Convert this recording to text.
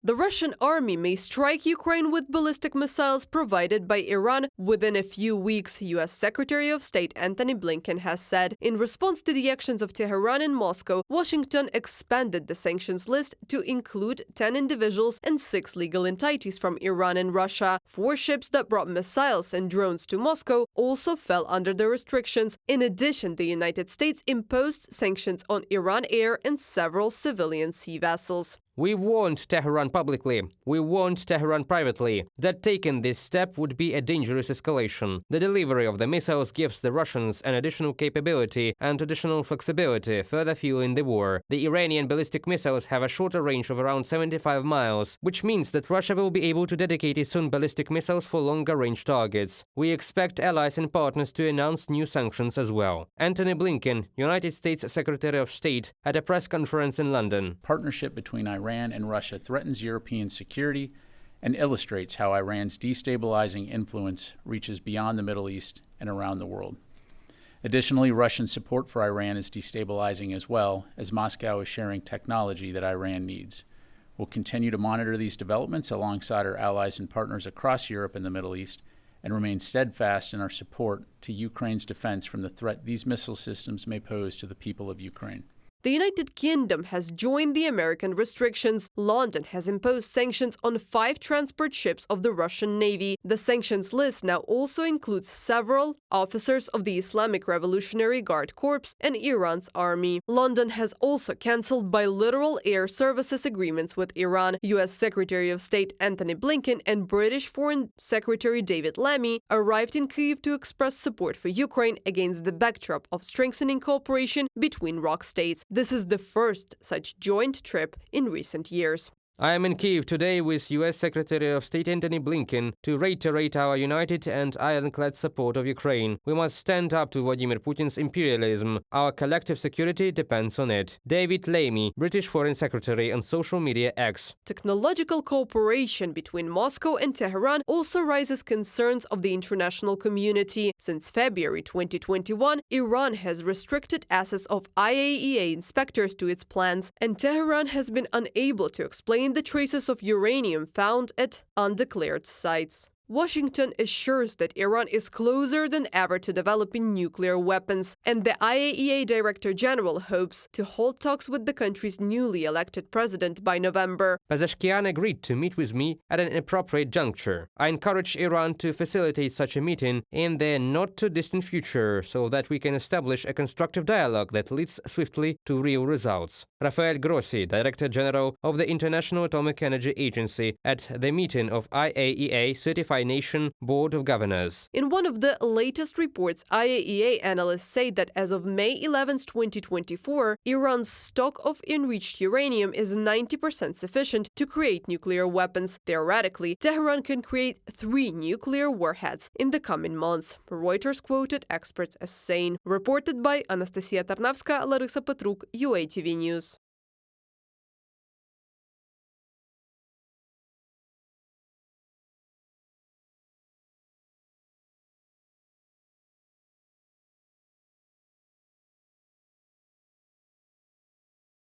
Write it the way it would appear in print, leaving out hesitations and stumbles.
The Russian army may strike Ukraine with ballistic missiles provided by Iran within a few weeks, U.S. Secretary of State Antony Blinken has said. In response to the actions of Tehran and Moscow, Washington expanded the sanctions list to include 10 individuals and 6 legal entities from Iran and Russia. 4 ships that brought missiles and drones to Moscow also fell under the restrictions. In addition, the United States imposed sanctions on Iran Air and several civilian sea vessels. We warned Tehran publicly, we warned Tehran privately, that taking this step would be a dangerous escalation. The delivery of the missiles gives the Russians an additional capability and additional flexibility, further fueling the war. The Iranian ballistic missiles have a shorter range of around 75 miles, which means that Russia will be able to dedicate its own ballistic missiles for longer-range targets. We expect allies and partners to announce new sanctions as well. Antony Blinken, United States Secretary of State, at a press conference in London. Partnership between Iran and Russia threatens European security and illustrates how Iran's destabilizing influence reaches beyond the Middle East and around the world. Additionally, Russian support for Iran is destabilizing as well, as Moscow is sharing technology that Iran needs. We'll continue to monitor these developments alongside our allies and partners across Europe and the Middle East, and remain steadfast in our support to Ukraine's defense from the threat these missile systems may pose to the people of Ukraine. The United Kingdom has joined the American restrictions. London has imposed sanctions on 5 transport ships of the Russian Navy. The sanctions list now also includes several officers of the Islamic Revolutionary Guard Corps and Iran's army. London has also cancelled bilateral air services agreements with Iran. U.S. Secretary of State Antony Blinken and British Foreign Secretary David Lammy arrived in Kyiv to express support for Ukraine against the backdrop of strengthening cooperation between ROC states. This is the first such joint trip in recent years. I am in Kyiv today with U.S. Secretary of State Antony Blinken to reiterate our united and ironclad support of Ukraine. We must stand up to Vladimir Putin's imperialism. Our collective security depends on it. David Lammy, British Foreign Secretary, on social media X. Technological cooperation between Moscow and Tehran also raises concerns of the international community. Since February 2021, Iran has restricted access of IAEA inspectors to its plants, and Tehran has been unable to explain the traces of uranium found at undeclared sites. Washington assures that Iran is closer than ever to developing nuclear weapons, and the IAEA Director General hopes to hold talks with the country's newly elected president by November. Pezeshkian agreed to meet with me at an appropriate juncture. I encourage Iran to facilitate such a meeting in the not-too-distant future so that we can establish a constructive dialogue that leads swiftly to real results. Rafael Grossi, Director General of the International Atomic Energy Agency, at the meeting of IAEA Certified Nation Board of Governors. In one of the latest reports, IAEA analysts say that as of May 11, 2024, Iran's stock of enriched uranium is 90% sufficient to create nuclear weapons. Theoretically, Tehran can create 3 nuclear warheads in the coming months, Reuters quoted experts as saying. Reported by Anastasia Tarnavska, Larisa Petruk, UATV News.